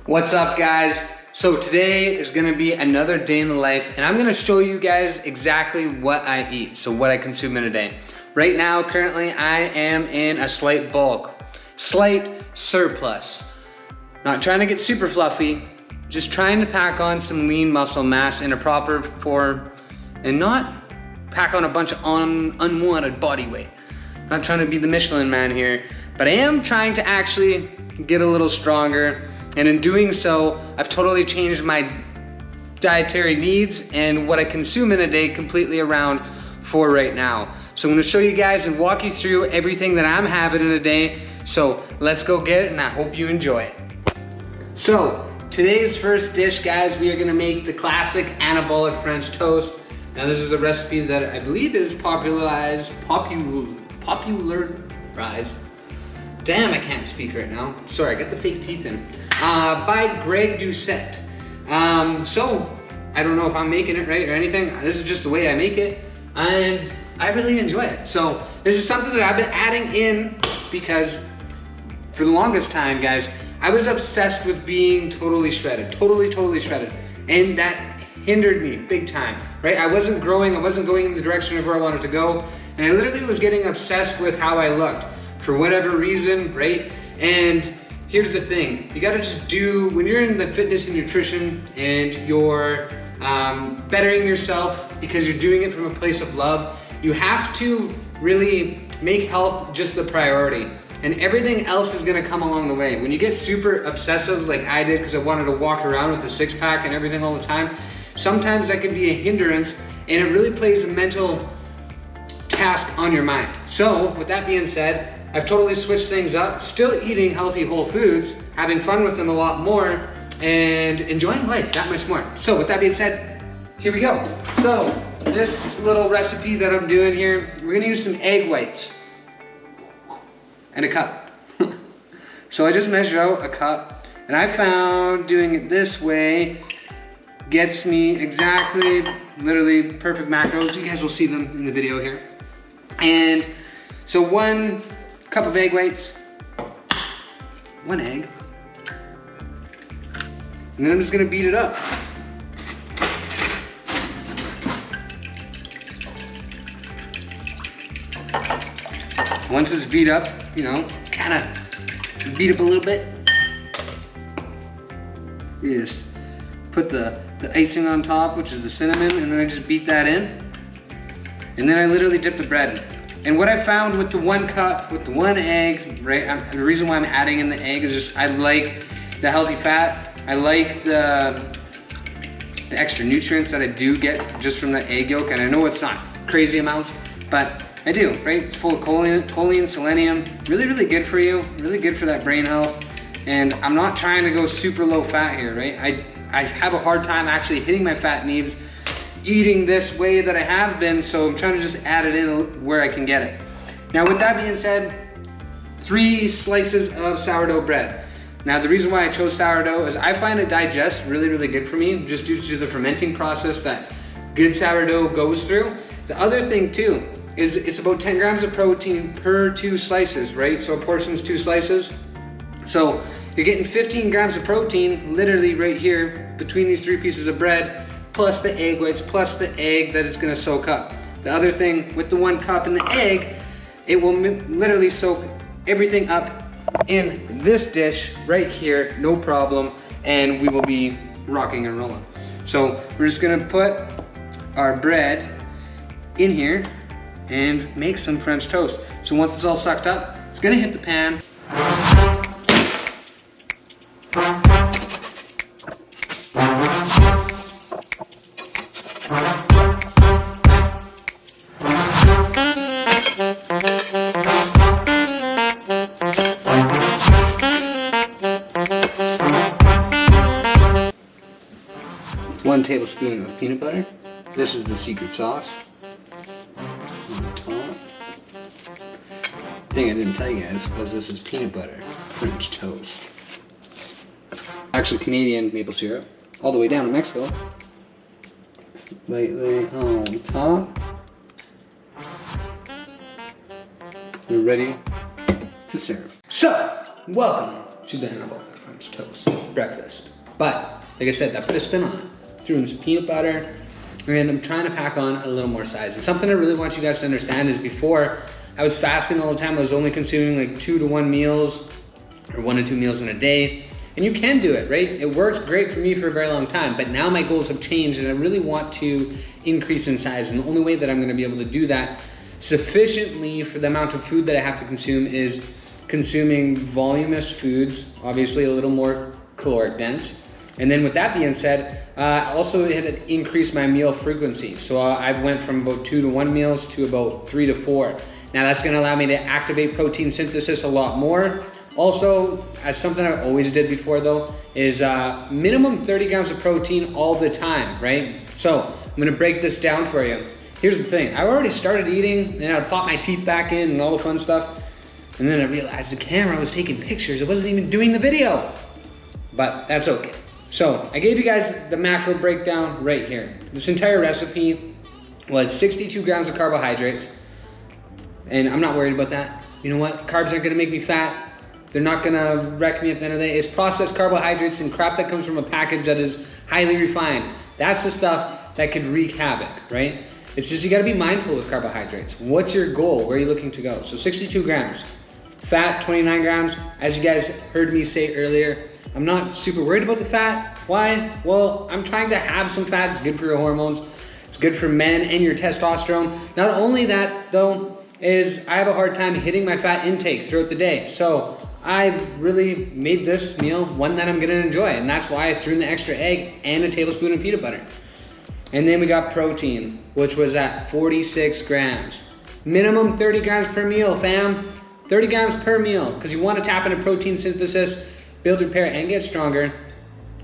What's up, guys? So today is gonna be another day in the life, and I'm gonna show you guys exactly what I eat, so what I consume in a day. Right now, currently, I am in a slight bulk, slight surplus. Not trying to get super fluffy, just trying to pack on some lean muscle mass in a proper form and not pack on a bunch of unwanted body weight. Not trying to be the Michelin man here, but I am trying to actually get a little stronger. And in doing so, I've totally changed my dietary needs and what I consume in a day completely around for right now. So I'm gonna show you guys and walk you through everything that I'm having in a day. So let's go get it, and I hope you enjoy it. So today's first dish, guys, we are gonna make the classic anabolic French toast. Now this is a recipe that I believe is popularized. Damn, I can't speak right now. Sorry, I got the fake teeth in. By Greg Doucette. So, I don't know if I'm making it right or anything. This is just the way I make it, and I really enjoy it. So, this is something that I've been adding in because for the longest time, guys, I was obsessed with being totally shredded, totally shredded. And that hindered me big time, right? I wasn't growing, I wasn't going in the direction of where I wanted to go, and I literally was getting obsessed with how I looked for whatever reason, right? And here's the thing, you gotta just do, when you're in the fitness and nutrition and you're bettering yourself because you're doing it from a place of love, you have to really make health just the priority. And everything else is gonna come along the way. When you get super obsessive like I did because I wanted to walk around with a six pack and everything all the time, sometimes that can be a hindrance, and it really plays a mental task on your mind. So with that being said, I've totally switched things up, still eating healthy whole foods, having fun with them a lot more, and enjoying life that much more. So with that being said, here we go. So this little recipe that I'm doing here, we're gonna use some egg whites and a cup. So I just measured out a cup, and I found doing it this way gets me exactly, literally perfect macros. You guys will see them in the video here. And so 1 cup of egg whites, 1 egg, and then I'm just gonna beat it up. Once it's beat up, you know, kind of beat up a little bit, you just put the icing on top, which is the cinnamon, and then I just beat that in. And then I literally dip the bread. And what I found with the 1 cup, with the 1 egg, right, the reason why I'm adding in the egg is just I like the healthy fat. I like the extra nutrients that I do get just from the egg yolk. And I know it's not crazy amounts, but I do, right? It's full of choline, selenium, really good for you, really good for that brain health. And I'm not trying to go super low fat here, right? I have a hard time actually hitting my fat needs eating this way that I have been, so I'm trying to just add it in where I can get it. Now with that being said, 3 slices of sourdough bread. Now the reason why I chose sourdough is I find it digests really good for me, just due to the fermenting process that good sourdough goes through. The other thing too is it's about 10 grams of protein per 2 slices, right? So a portion's 2 slices. So you're getting 15 grams of protein literally right here between these 3 pieces of bread, plus the egg whites, plus the egg that it's gonna soak up. The other thing with the 1 cup and the egg, it will literally soak everything up in this dish right here, no problem, and we will be rocking and rolling. So we're just gonna put our bread in here and make some French toast. So once it's all sucked up, it's gonna hit the pan. One tablespoon of peanut butter. This is the secret sauce. On the top. Thing I didn't tell you guys was this is peanut butter French toast. Actually Canadian maple syrup. All the way down to Mexico. Lightly on top. We're ready to serve. So, welcome to the Hannibal French toast breakfast. But like I said, I put a spin on it. Threw in some peanut butter, and I'm trying to pack on a little more size. And something I really want you guys to understand is before I was fasting all the time. I was only consuming like 2 to 1 meals or 1 to 2 meals in a day. And you can do it, right? It works great for me for a very long time, but now my goals have changed and I really want to increase in size. And the only way that I'm gonna be able to do that sufficiently for the amount of food that I have to consume is consuming voluminous foods, obviously a little more caloric dense. And then with that being said, also it had increased my meal frequency. So I went from about 2 to 1 meals to about 3 to 4. Now that's gonna allow me to activate protein synthesis a lot more. Also, as something I always did before though, is minimum 30 grams of protein all the time, right? So I'm gonna break this down for you. Here's the thing, I already started eating and I'd pop my teeth back in and all the fun stuff. And then I realized the camera was taking pictures, it wasn't even doing the video. But that's okay. So I gave you guys the macro breakdown right here. This entire recipe was 62 grams of carbohydrates. And I'm not worried about that. You know what, carbs aren't gonna make me fat. They're not gonna wreck me at the end of the day. It's processed carbohydrates and crap that comes from a package that is highly refined. That's the stuff that could wreak havoc, right? It's just you gotta be mindful with carbohydrates. What's your goal? Where are you looking to go? So 62 grams. Fat, 29 grams. As you guys heard me say earlier, I'm not super worried about the fat. Why? Well, I'm trying to have some fat. It's good for your hormones. It's good for men and your testosterone. Not only that though, is I have a hard time hitting my fat intake throughout the day. So I've really made this meal one that I'm gonna enjoy, and that's why I threw in the extra egg and a tablespoon of peanut butter. And then we got protein, which was at 46 grams. Minimum 30 grams per meal, fam. 30 grams per meal, because you want to tap into protein synthesis, build, repair, and get stronger.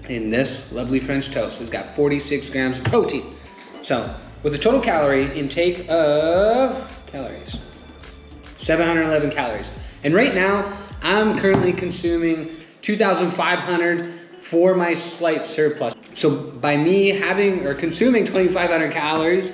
And this lovely French toast has got 46 grams of protein. So with a total calorie intake of 711 calories. And right now, I'm currently consuming 2,500 for my slight surplus. So by me having or consuming 2,500 calories,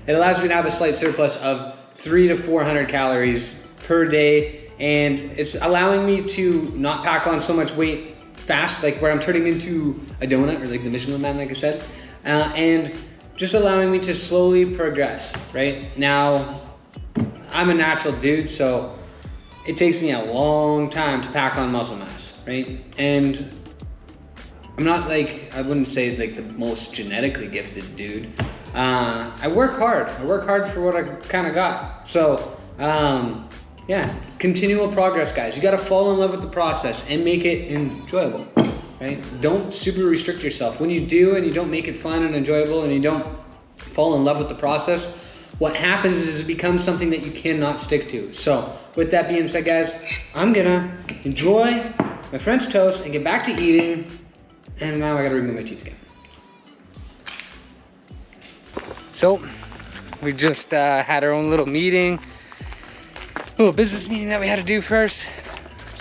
it allows me to have a slight surplus of 300 to 400 calories per day. And it's allowing me to not pack on so much weight fast, like where I'm turning into a donut or like the Michelin Man, like I said. And just allowing me to slowly progress, right? Now, I'm a natural dude, so it takes me a long time to pack on muscle mass, right? And I'm not like, I wouldn't say like the most genetically gifted dude. I work hard. I work hard for what I kind of got. So, yeah, continual progress, guys. You got to fall in love with the process and make it enjoyable, right? Don't super restrict yourself. When you do and you don't make it fun and enjoyable and you don't fall in love with the process, what happens is it becomes something that you cannot stick to. So with that being said, guys, I'm gonna enjoy my French toast and get back to eating. And now I gotta remove my teeth again. So we just had our own little meeting, little business meeting that we had to do first.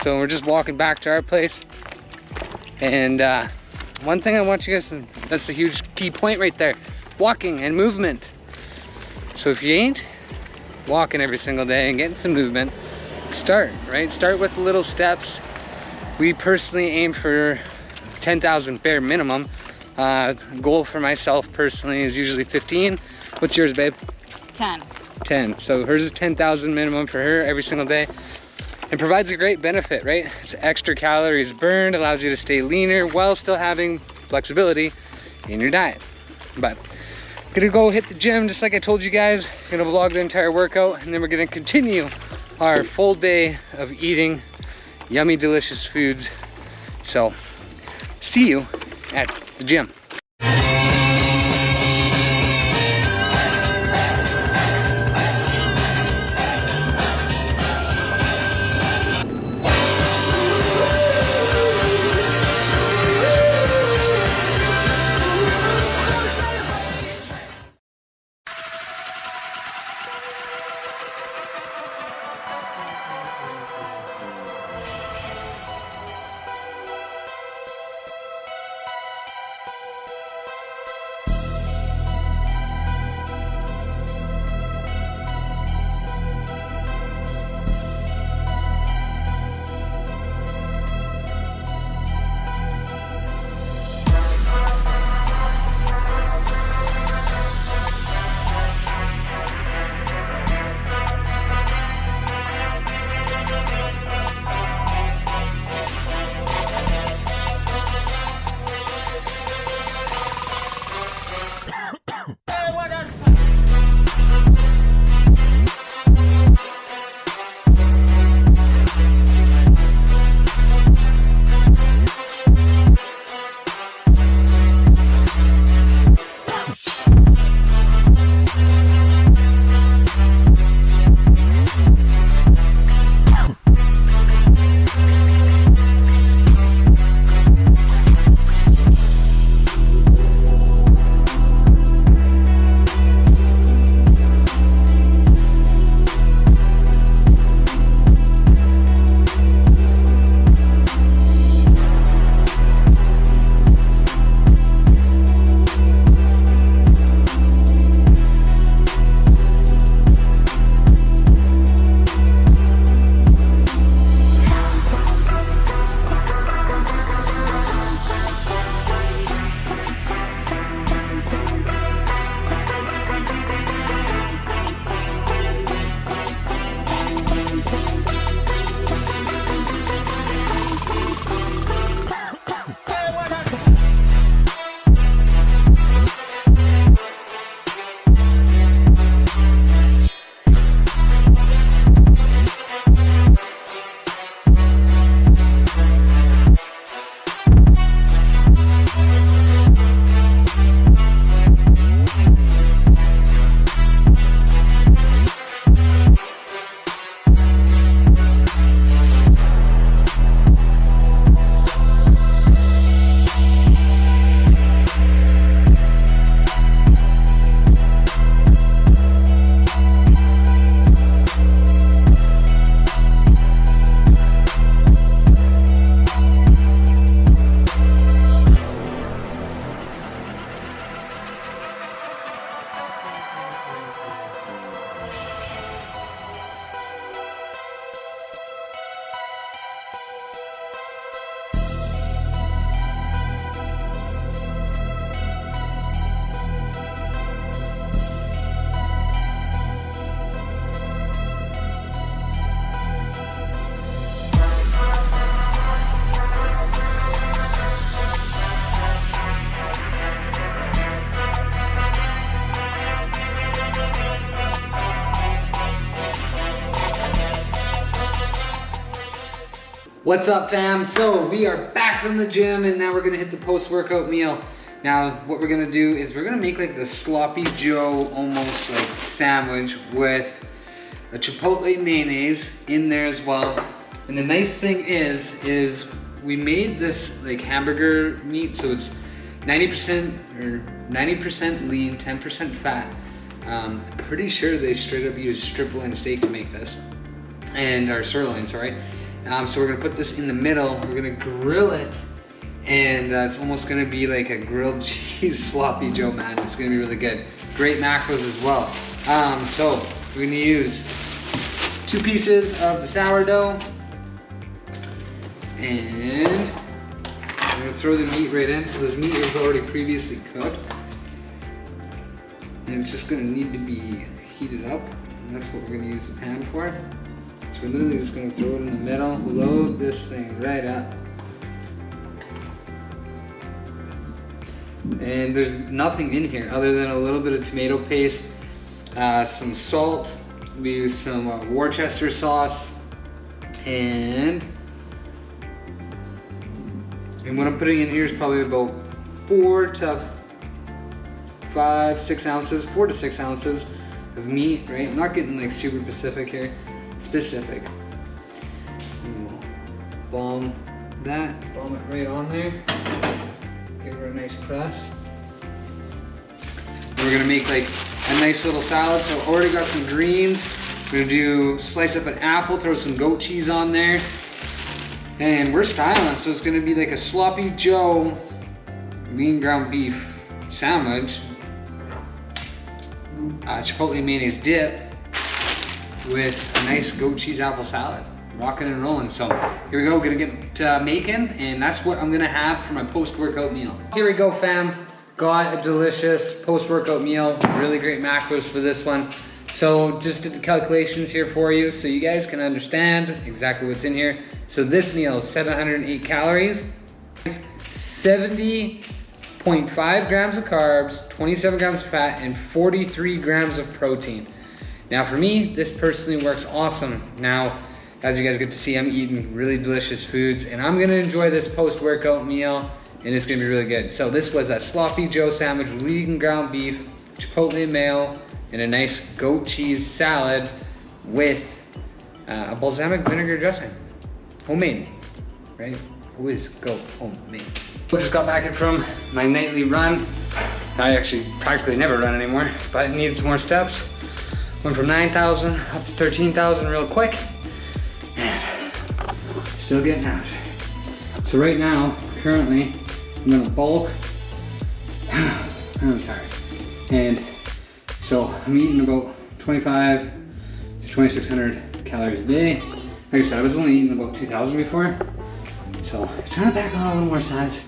So we're just walking back to our place. And one thing I want you guys to, that's a huge key point right there, walking and movement. So if you ain't walking every single day and getting some movement, start, right? Start with little steps. We personally aim for 10,000 bare minimum. Goal for myself personally is usually 15. What's yours, babe? 10. 10. So hers is 10,000 minimum for her every single day. It provides a great benefit, right? It's extra calories burned, allows you to stay leaner while still having flexibility in your diet. But gonna go hit the gym just like I told you guys. Gonna vlog the entire workout, and then we're gonna continue our full day of eating yummy, delicious foods. So see you at the gym. What's up, fam? So we are back from the gym and now we're gonna hit the post-workout meal. Now what we're gonna do is we're gonna make like the sloppy Joe almost like sandwich with a chipotle mayonnaise in there as well. And the nice thing is we made this like hamburger meat, so it's 90% lean, 10% fat. I'm pretty sure they straight up use strip loin steak to make this, or sirloin, sorry. So we're gonna put this in the middle, we're gonna grill it, and it's almost gonna be like a grilled cheese sloppy Joe, man. It's gonna be really good. Great macros as well. So we're gonna use 2 pieces of the sourdough, and I'm gonna throw the meat right in. So this meat is already previously cooked, and it's just gonna need to be heated up, and that's what we're gonna use the pan for. So we're literally just gonna throw it in the middle, load this thing right up. And there's nothing in here other than a little bit of tomato paste, some salt, we use some Worcester sauce, and what I'm putting in here is probably about 4 to 6 ounces of meat, right? I'm not getting like super specific. And we'll bomb it right on there. Give her a nice press. And we're gonna make like a nice little salad. So I already got some greens. We're gonna slice up an apple, throw some goat cheese on there. And we're styling, so it's gonna be like a sloppy Joe lean ground beef sandwich, chipotle mayonnaise dip with a nice goat cheese apple salad. Rocking and rolling. So here we go, gonna get making, and that's what I'm gonna have for my post-workout meal. Here we go, fam. Got a delicious post-workout meal. Really great macros for this one. So just did the calculations here for you so you guys can understand exactly what's in here. So this meal is 708 calories, 70.5 grams of carbs, 27 grams of fat, and 43 grams of protein. Now for me, this personally works awesome. Now, as you guys get to see, I'm eating really delicious foods, and I'm gonna enjoy this post-workout meal, and it's gonna be really good. So this was a sloppy Joe sandwich, lean ground beef, chipotle mayo, and a nice goat cheese salad with a balsamic vinegar dressing. Homemade, right? Always go homemade. I just got back in from my nightly run. I actually practically never run anymore, but it needed some more steps. Went from 9,000 up to 13,000 real quick, and still getting out. So right now, currently, I'm gonna bulk. I'm tired. And so I'm eating about 25 to 2,600 calories a day. Like I said, I was only eating about 2,000 before. So trying to back on a little more size.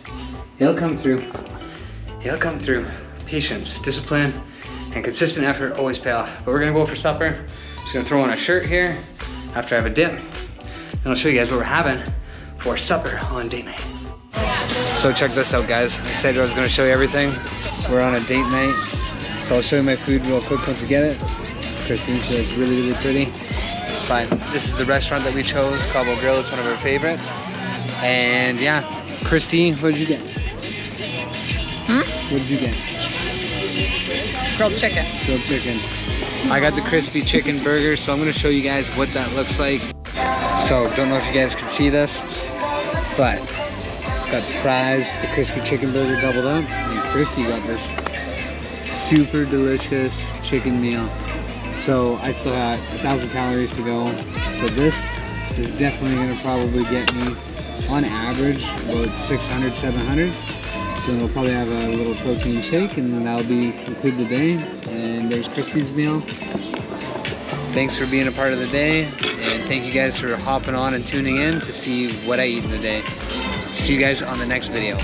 It'll come through. It'll come through. Patience, discipline, and consistent effort always pay off. But we're gonna go for supper. Just gonna throw on a shirt here after I have a dip. And I'll show you guys what we're having for supper on date night. So check this out, guys. I said I was gonna show you everything. We're on a date night. So I'll show you my food real quick once we get it. Christine said it's really, really pretty. But this is the restaurant that we chose, Cabo Grill. It's one of our favorites. And yeah, Christine, what did you get? What did you get? Grilled chicken. Grilled chicken. I got the crispy chicken burger, so I'm gonna show you guys what that looks like. So don't know if you guys can see this, but got the fries, the crispy chicken burger doubled up, and Christy got this super delicious chicken meal. So I still got 1,000 calories to go. So this is definitely gonna probably get me, on average, about 600, 700. So we'll probably have a little protein shake, and then that'll conclude the day. And there's Christy's meal. Thanks for being a part of the day, and thank you guys for hopping on and tuning in to see what I eat in the day. See you guys on the next video.